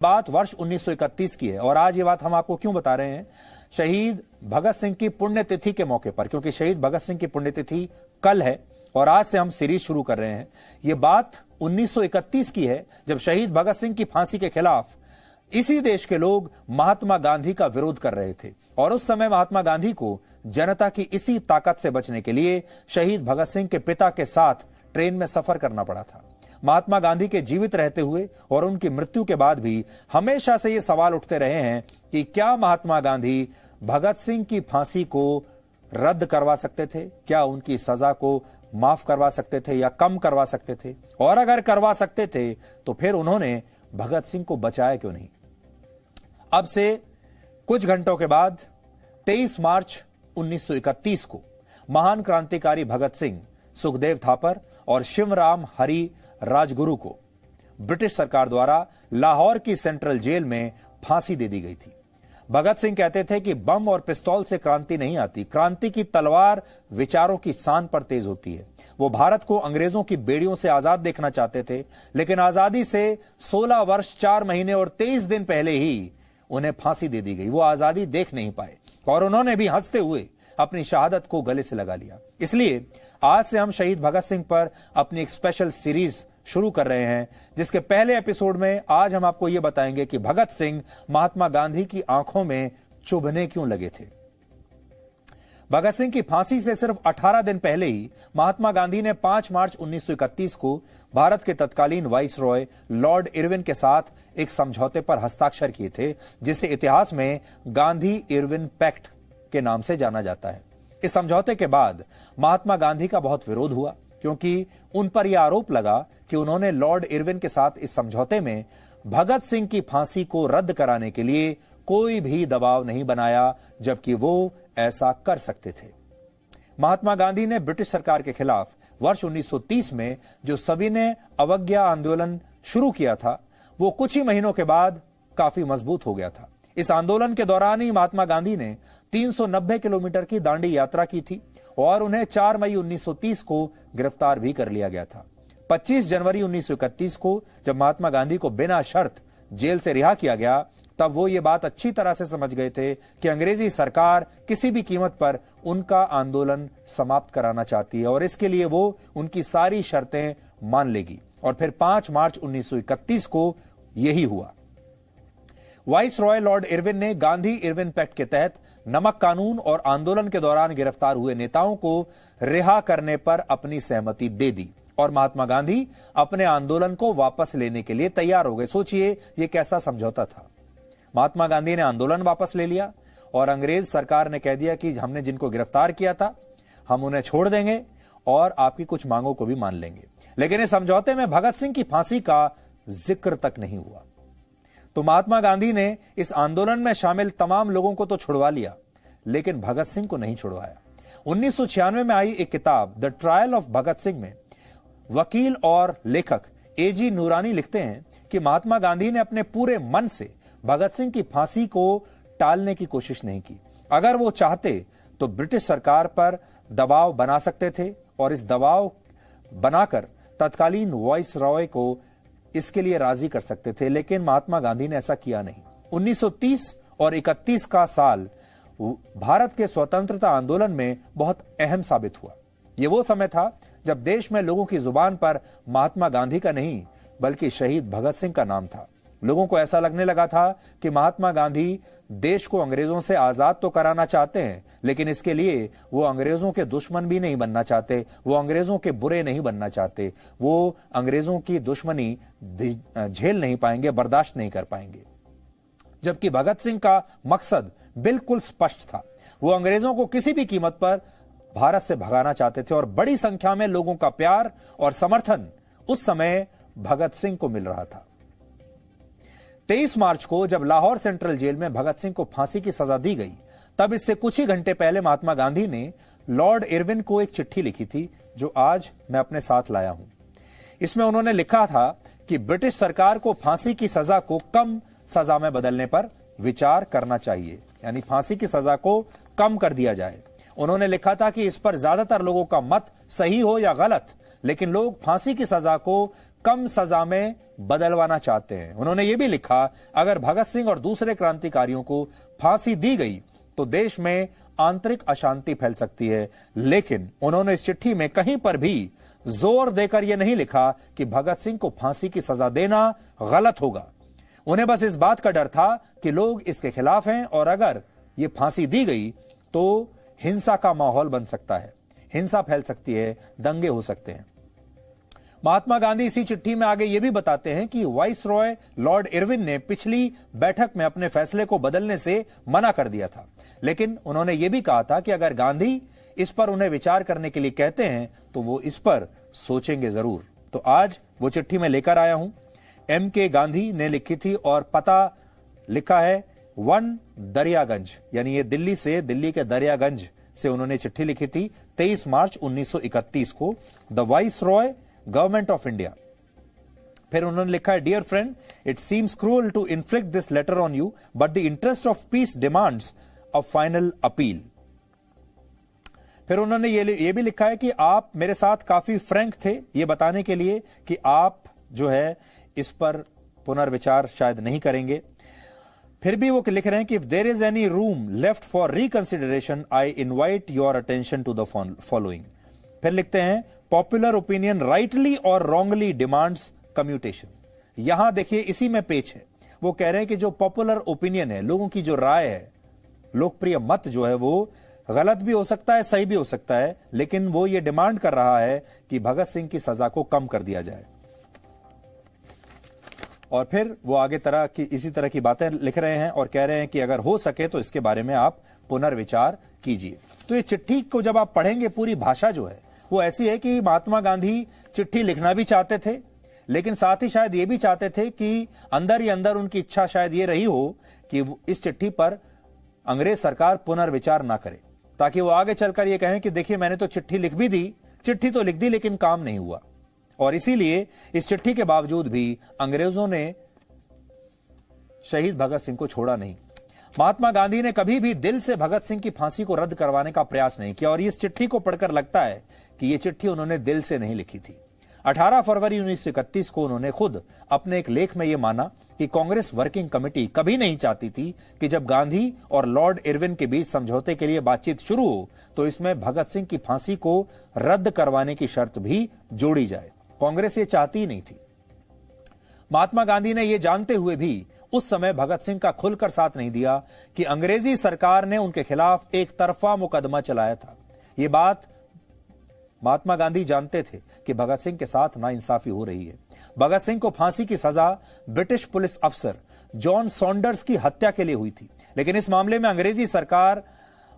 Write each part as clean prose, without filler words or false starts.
बात वर्ष 1931 की है और आज ये बात हम आपको क्यों बता रहे हैं? शहीद भगत सिंह की पुण्यतिथि के मौके पर, क्योंकि शहीद भगत सिंह की पुण्यतिथि कल है और आज से हम सीरीज शुरू कर रहे हैं। ये बात 1931 की है, जब शहीद भगत सिंह की फांसी के खिलाफ इसी देश के लोग महात्मा गांधी का विरोध कर रहे थे और उस समय महात्मा गांधी को जनता की इसी ताकत से बचने के लिए शहीद भगत सिंह के पिता के साथ ट्रेन में सफर करना पड़ा था। महात्मा गांधी के जीवित रहते हुए और उनकी मृत्यु के बाद भी हमेशा से ये सवाल उठते रहे हैं कि क्या महात्मा गांधी भगत सिंह की फांसी को रद्द करवा सकते थे? क्या उनकी सजा को माफ करवा सकते थे या कम करवा सकते थे? और अगर करवा सकते थे तो फिर उन्होंने भगत सिंह को बचाया क्यों नहीं? अब से कुछ घंटों के बाद 23 मार्च 1931 को महान क्रांतिकारी भगत सिंह, सुखदेव थापर और शिवराम हरी राजगुरु को ब्रिटिश सरकार द्वारा लाहौर की सेंट्रल जेल में फांसी दे दी गई थी। भगत सिंह कहते थे कि बम और पिस्तौल से क्रांति नहीं आती, क्रांति की तलवार विचारों की शान पर तेज होती है। वो भारत को अंग्रेजों की बेड़ियों से आजाद देखना चाहते थे, लेकिन आजादी से 16 वर्ष 4 महीने और 23 दिन पहले ही उन्हें फांसी दे दी गई। वो आजादी देख नहीं पाए और उन्होंने भी हंसते हुए अपनी शहादत को गले से लगा लिया। इसलिए आज से हम शहीद भगत सिंह पर अपनी एक स्पेशल सीरीज शुरू कर रहे हैं, जिसके पहले एपिसोड में आज हम आपको यह बताएंगे कि भगत सिंह महात्मा गांधी की आंखों में चुभने क्यों लगे थे। भगत सिंह की फांसी से सिर्फ 18 दिन पहले ही महात्मा गांधी ने 5 मार्च 1931 को भारत के तत्कालीन वाइसरॉय लॉर्ड इरविन के साथ एक समझौते पर हस्ताक्षर किए थे, जिसे इतिहास में गांधी इरविन पैक्ट के नाम से जाना जाता है। इस समझौते के बाद महात्मा गांधी का बहुत विरोध हुआ, क्योंकि उन पर यह आरोप लगा कि उन्होंने लॉर्ड इरविन के साथ इस समझौते में भगत सिंह की फांसी को रद्द कराने के लिए कोई भी दबाव नहीं बनाया, जबकि वो ऐसा कर सकते थे। महात्मा गांधी ने ब्रिटिश सरकार के खिलाफ वर्ष 1930 में जो सविनय अवज्ञा आंदोलन शुरू किया था, वो कुछ ही महीनों के बाद काफी मजबूत हो गया था। इस आंदोलन के दौरान ही महात्मा गांधी ने 390 किलोमीटर की दांडी यात्रा की थी और उन्हें 4 मई 1930 को गिरफ्तार भी कर लिया गया था। 25 जनवरी 1931 को जब महात्मा गांधी को बिना शर्त जेल से रिहा किया गया, तब वो ये बात अच्छी तरह से समझ गए थे कि अंग्रेजी सरकार किसी भी कीमत पर उनका आंदोलन समाप्त कराना चाहती है और इसके लिए वो उनकी सारी शर्तें मान लेगी। और फिर 5 मार्च 1931 को यही हुआ। वाइसरॉय लॉर्ड इरविन ने गांधी इरविन पैक्ट के तहत नमक कानून और आंदोलन के दौरान गिरफ्तार हुए नेताओं को रिहा करने पर अपनी सहमति दे दी और महात्मा गांधी अपने आंदोलन को वापस लेने के लिए तैयार हो गए। सोचिए ये कैसा समझौता था। महात्मा गांधी ने आंदोलन वापस ले लिया और अंग्रेज सरकार ने कह दिया कि हमने जिनको गिरफ्तार किया था हम उन्हें छोड़ देंगे और आपकी कुछ मांगों को भी मान लेंगे। लेकिन इस समझौते में भगत सिंह की फांसी का जिक्र तक नहीं हुआ। तो महात्मा गांधी ने इस आंदोलन में शामिल तमाम लोगों को तो छुड़वा लिया, लेकिन भगत सिंह को नहीं छुड़वाया। 1996 में आई एक किताब the trial of Bhagat Singh में वकील और लेखक एजी नूरानी लिखते हैं कि महात्मा गांधी ने अपने पूरे मन से भगत सिंह की फांसी को टालने की कोशिश नहीं की। अगर वो चाहते तो ब्रिटिश सरकार पर दबाव बना सकते थे और इस दबाव बनाकर तत्कालीन वाइसरॉय को इसके लिए राजी कर सकते थे, लेकिन महात्मा गांधी ने ऐसा किया नहीं। 1930 और 31 का साल भारत के स्वतंत्रता आंदोलन में बहुत अहम साबित हुआ। यह वो समय था जब देश में लोगों की जुबान पर महात्मा गांधी का नहीं बल्कि शहीद भगत सिंह का नाम था। लोगों को ऐसा लगने लगा था कि महात्मा गांधी देश को अंग्रेजों से आजाद तो कराना चाहते हैं, लेकिन इसके लिए वो अंग्रेजों के दुश्मन भी नहीं बनना चाहते, वो अंग्रेजों के बुरे नहीं बनना चाहते, वो अंग्रेजों की दुश्मनी झेल नहीं पाएंगे, बर्दाश्त नहीं कर पाएंगे। जबकि भगत सिंह का मकसद बिल्कुल स्पष्ट था। वो अंग्रेजों को किसी भी कीमत पर भारत से भगाना चाहते थे और बड़ी संख्या में लोगों का प्यार और समर्थन उस समय भगत सिंह को मिल रहा था। 23 मार्च को जब लाहौर सेंट्रल जेल में भगत सिंह को फांसी की सजा दी गई, तब इससे कुछ ही घंटे पहले महात्मा गांधी ने लॉर्ड इरविन को एक चिट्ठी लिखी थी, जो आज मैं अपने साथ लाया हूं। इसमें उन्होंने लिखा था कि ब्रिटिश सरकार को फांसी की सजा को कम सजा में बदलने पर विचार करना चाहिए, यानी फांसी की सजा को कम कर दिया जाए। उन्होंने लिखा था कि इस पर ज्यादातर लोगों का मत सही हो या गलत, लेकिन लोग फांसी की सजा को कम सजा में बदलवाना चाहते हैं। उन्होंने यह भी लिखा, अगर भगत सिंह और दूसरे क्रांतिकारियों को फांसी दी गई तो देश में आंतरिक अशांति फैल सकती है। लेकिन उन्होंने इस चिट्ठी में कहीं पर भी जोर देकर यह नहीं लिखा कि भगत सिंह को फांसी की सजा देना गलत होगा। उन्हें बस इस बात का डर था कि लोग इसके खिलाफ हैं और अगर यह फांसी दी गई तो हिंसा का माहौल बन सकता है, हिंसा फैल सकती है, दंगे हो सकते हैं। महात्मा गांधी इसी चिट्ठी में आगे यह भी बताते हैं कि वाइसरॉय लॉर्ड इरविन ने पिछली बैठक में अपने फैसले को बदलने से मना कर दिया था, लेकिन उन्होंने यह भी कहा था कि अगर गांधी इस पर उन्हें विचार करने के लिए कहते हैं तो वो इस पर सोचेंगे जरूर। तो आज वो चिट्ठी मैं लेकर आया हूं, M.K. गांधी ने लिखी थी और पता लिखा है 1 दरियागंज, यानी ये दिल्ली के दरियागंज से उन्होंने चिट्ठी लिखी थी 23 मार्च 1931 को, the viceroy government of India. फिर उन्होंने लिखा है, dear friend, it seems cruel to inflict this letter on you, but the interest of peace demands a final appeal. फिर उन्होंने ये भी लिखा है कि आप मेरे साथ काफी फ्रैंक थे, ये बताने के लिए कि आप जो है इस पर पुनर्विचार शायद नहीं करेंगे। फिर भी वो लिख रहे हैं कि if there is any room left for reconsideration I invite your attention to the following. फिर लिखते हैं, पॉपुलर ओपिनियन राइटली और रॉन्गली डिमांड्स कम्यूटेशन। यहां देखिए इसी में पेच है। वो कह रहे हैं कि जो पॉपुलर ओपिनियन है, लोगों की जो राय है, लोकप्रिय मत जो है वो गलत भी हो सकता है, सही भी हो सकता है, लेकिन वो ये डिमांड कर रहा है कि भगत सिंह की सजा को कम कर दिया जाए। और फिर वो आगे इसी तरह की बातें लिख रहे हैं और कह रहे हैं कि अगर हो सके तो इसके बारे में आप पुनर्विचार कीजिए। तो ये चिट्ठी को जब आप पढ़ेंगे, पूरी भाषा जो है वो ऐसी है कि महात्मा गांधी चिट्ठी लिखना भी चाहते थे, लेकिन साथ ही शायद ये भी चाहते थे कि अंदर ही अंदर उनकी इच्छा शायद ये रही हो कि इस चिट्ठी पर अंग्रेज सरकार पुनर्विचार ना करे, ताकि वो आगे चलकर ये कहें कि देखिए मैंने तो चिट्ठी लिख भी दी, चिट्ठी तो लिख दी लेकिन काम नहीं हुआ। और इसीलिए इस चिट्ठी के बावजूद भी अंग्रेजों ने शहीद भगत सिंह को छोड़ा नहीं। महात्मा गांधी ने कभी भी दिल से भगत सिंह की फांसी को रद्द करवाने का प्रयास नहीं किया और इस चिट्ठी को पढ़कर लगता है कि यह चिट्ठी उन्होंने दिल से नहीं लिखी थी। 18 फरवरी 1931 को उन्होंने खुद अपने एक लेख में यह माना कि कांग्रेस वर्किंग कमेटी कभी नहीं चाहती थी कि जब गांधी और लॉर्ड इरविन के बीच समझौते के लिए बातचीत शुरू हो तो इसमें भगत सिंह की फांसी को रद्द करवाने की शर्त भी जोड़ी जाए। कांग्रेस ये चाहती ही नहीं थी। महात्मा गांधी ने यह जानते हुए भी उस समय भगत सिंह का खुलकर साथ नहीं दिया कि अंग्रेजी सरकार ने उनके खिलाफ एक तरफा मुकदमा चलाया था। यह बात महात्मा गांधी जानते थे कि भगत सिंह के साथ नाइंसाफी हो रही है। भगत सिंह को फांसी की सजा ब्रिटिश पुलिस अफसर जॉन सॉन्डर्स की हत्या के लिए हुई थी, लेकिन इस मामले में अंग्रेजी सरकार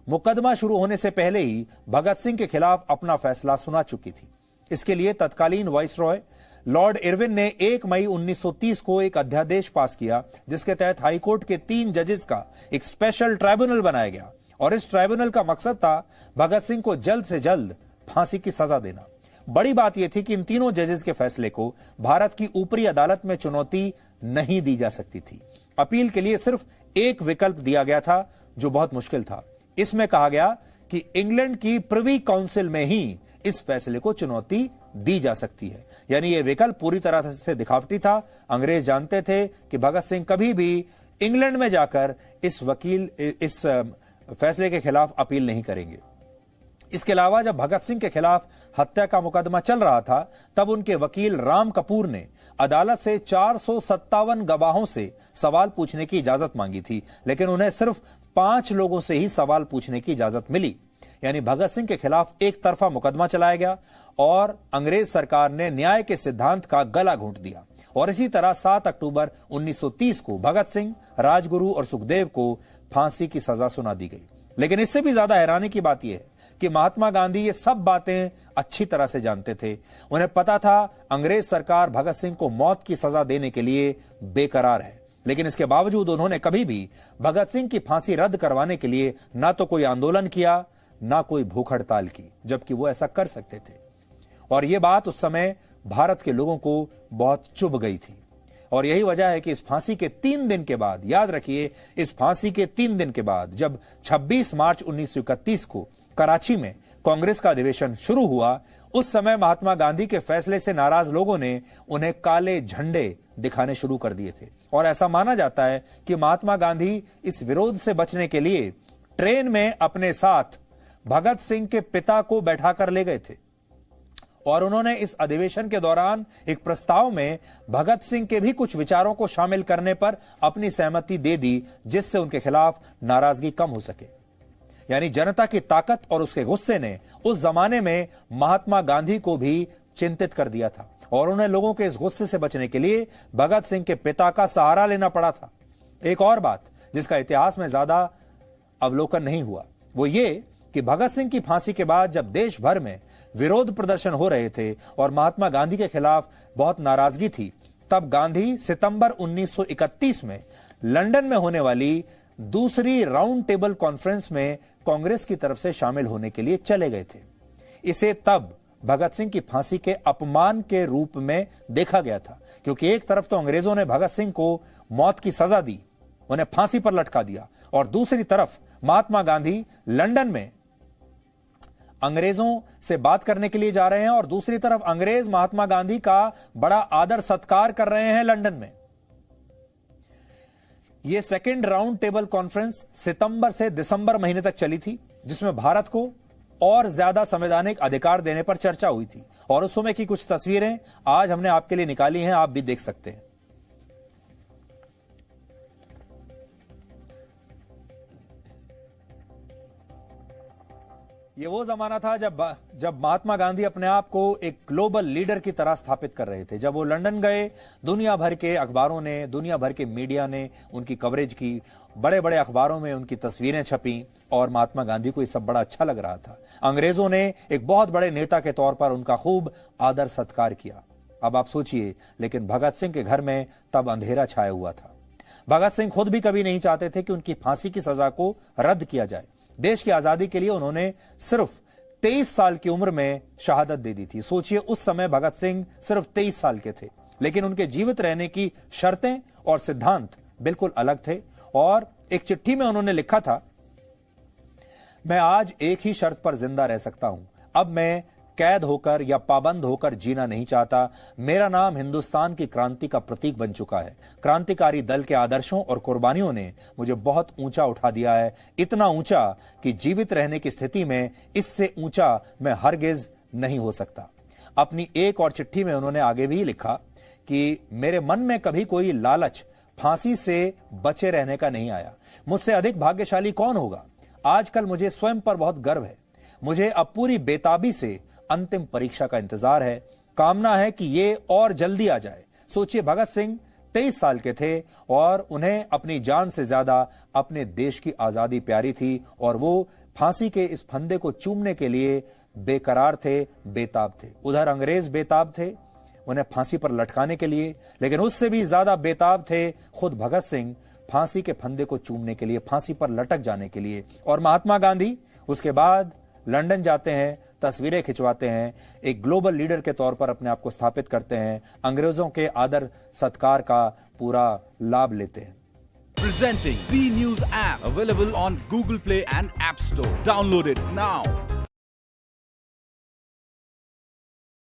मुकदमा शुरू होने से पहले ही भगत सिंह के खिलाफ अपना फैसला सुना चुकी थी। इसके लिए तत्कालीन वाइसरॉय लॉर्ड इरविन ने 1 मई 1930 को एक अध्यादेश पास किया, जिसके तहत हाईकोर्ट के 3 जजेस का एक स्पेशल ट्राइब्यूनल बनाया गया और इस ट्राइब्यूनल का मकसद था भगत सिंह को जल्द से जल्द फांसी की सजा देना। बड़ी बात यह थी कि इन तीनों जजेस के फैसले को भारत की ऊपरी अदालत में चुनौती नहीं दी जा सकती थी। अपील के लिए सिर्फ एक विकल्प दिया गया था जो बहुत मुश्किल था। इसमें कहा गया कि इंग्लैंड की प्रिवी काउंसिल में ही इस फैसले को चुनौती दी जा सकती है। यानी यह विकल्प पूरी तरह से दिखावटी था। अंग्रेज जानते थे कि भगत सिंह कभी भी इंग्लैंड में जाकर इस फैसले के खिलाफ अपील नहीं करेंगे। इसके अलावा जब भगत सिंह के खिलाफ हत्या का मुकदमा चल रहा था, तब उनके वकील राम कपूर ने अदालत से 457 गवाहों से सवाल पूछने की इजाजत मांगी थी, लेकिन उन्हें सिर्फ 5 लोगों से ही सवाल पूछने की इजाजत मिली। यानी भगत सिंह के खिलाफ एक तरफा मुकदमा चलाया गया और अंग्रेज सरकार ने न्याय के सिद्धांत का गला घोंट दिया। और इसी तरह 7 अक्टूबर 1930 को भगत सिंह, राजगुरु और सुखदेव को फांसी की सजा सुना दी गई। लेकिन इससे भी ज्यादा हैरानी की बात यह है कि महात्मा गांधी ये सब बातें अच्छी तरह से जानते थे। उन्हें पता था अंग्रेज सरकार भगत सिंह को मौत की सजा देने के लिए बेकरार है, लेकिन इसके बावजूद उन्होंने कभी भी भगत सिंह की फांसी रद्द करवाने के लिए ना तो कोई आंदोलन किया, ना कोई भूख हड़ताल की, जबकि वो ऐसा कर सकते थे। और यह बात उस समय भारत के लोगों को बहुत चुभ गई थी। और यही वजह है कि इस फांसी के 3 दिन के बाद, याद रखिए, इस फांसी के 3 दिन के बाद जब 26 मार्च 1931 को कराची में कांग्रेस का अधिवेशन शुरू हुआ, उस समय महात्मा गांधी के फैसले से नाराज लोगों ने उन्हें काले झंडे दिखाने शुरू कर दिए थे। और ऐसा माना जाता है कि महात्मा गांधी इस विरोध से बचने के लिए ट्रेन में अपने साथ भगत सिंह के पिता को बैठाकर ले गए थे और उन्होंने इस अधिवेशन के दौरान एक प्रस्ताव में भगत सिंह के भी कुछ विचारों को शामिल करने पर अपनी सहमति दे दी, जिससे उनके खिलाफ नाराजगी कम हो सके। यानी जनता की ताकत और उसके गुस्से ने उस जमाने में महात्मा गांधी को भी चिंतित कर दिया था और उन्हें लोगों के इस गुस्से से बचने के लिए भगत सिंह के पिता का सहारा लेना पड़ा था। एक और बात जिसका इतिहास में ज्यादा अवलोकन नहीं हुआ, वो ये कि भगत सिंह की फांसी के बाद जब देश भर में विरोध प्रदर्शन हो रहे थे और महात्मा गांधी के खिलाफ बहुत नाराजगी थी, तब गांधी सितंबर 1931 में लंदन में होने वाली दूसरी राउंड टेबल कॉन्फ्रेंस में कांग्रेस की तरफ से शामिल होने के लिए चले गए थे। इसे तब भगत सिंह की फांसी के अपमान के रूप में देखा गया था, क्योंकि एक तरफ तो अंग्रेजों ने भगत सिंह को मौत की सजा दी, उन्हें फांसी पर लटका दिया, और दूसरी तरफ महात्मा गांधी लंदन में अंग्रेजों से बात करने के लिए जा रहे हैं और दूसरी तरफ अंग्रेज महात्मा गांधी का बड़ा आदर सत्कार कर रहे हैं लंदन में। यह सेकंड राउंड टेबल कॉन्फ्रेंस सितंबर से दिसंबर महीने तक चली थी, जिसमें भारत को और ज्यादा संवैधानिक अधिकार देने पर चर्चा हुई थी। और उस समय की कुछ तस्वीरें आज हमने आपके लिए निकाली हैं, आप भी देख सकते हैं। ये वो जमाना था जब महात्मा गांधी अपने आप को एक ग्लोबल लीडर की तरह स्थापित कर रहे थे। जब वो लंदन गए, दुनिया भर के अखबारों ने, दुनिया भर के मीडिया ने उनकी कवरेज की, बड़े बड़े अखबारों में उनकी तस्वीरें छपी और महात्मा गांधी को ये सब बड़ा अच्छा लग रहा था। अंग्रेजों ने एक बहुत बड़े नेता के तौर पर उनका खूब आदर सत्कार किया। अब आप सोचिए, लेकिन भगत सिंह के घर में तब अंधेरा छाया हुआ था। भगत सिंह खुद भी कभी नहीं चाहते थे कि उनकी फांसी की सजा को रद्द किया जाए। देश की आजादी के लिए उन्होंने सिर्फ 23 साल की उम्र में शहादत दे दी थी। सोचिए, उस समय भगत सिंह सिर्फ 23 साल के थे, लेकिन उनके जीवित रहने की शर्तें और सिद्धांत बिल्कुल अलग थे। और एक चिट्ठी में उन्होंने लिखा था, मैं आज एक ही शर्त पर जिंदा रह सकता हूं, अब मैं कैद होकर या पाबंद होकर जीना नहीं चाहता। मेरा नाम हिंदुस्तान की क्रांति का प्रतीक बन चुका है। क्रांतिकारी दल के आदर्शों और कुर्बानियों ने मुझे बहुत ऊंचा उठा दिया है, इतना ऊंचा कि जीवित रहने की स्थिति में इससे ऊंचा मैं हरगिज नहीं हो सकता। अपनी एक और चिट्ठी में उन्होंने आगे भी लिखा कि मेरे मन में कभी कोई लालच फांसी से बचे रहने का नहीं आया। मुझसे अधिक भाग्यशाली कौन होगा। आजकल मुझे स्वयं पर बहुत गर्व है। मुझे अब पूरी बेताबी से अंतिम परीक्षा का इंतजार है। कामना है कि ये और जल्दी आ जाए। सोचिए, भगत सिंह 23 साल के थे और उन्हें अपनी जान से ज्यादा अपने देश की आजादी प्यारी थी और वो फांसी के इस फंदे को चूमने के लिए बेकरार थे, बेताब थे। उधर अंग्रेज बेताब थे उन्हें फांसी पर लटकाने के लिए, लेकिन उससे भी ज्यादा बेताब थे खुद भगत सिंह फांसी के फंदे को चूमने के लिए, फांसी पर लटक जाने के लिए। और महात्मा गांधी उसके बाद लंदन जाते हैं, तस्वीरें खिंचवाते हैं, एक ग्लोबल लीडर के तौर पर अपने आप को स्थापित करते हैं, अंग्रेजों के आदर सत्कार का पूरा लाभ लेते हैं। Presenting B News app available on Google Play and App Store. Download it now.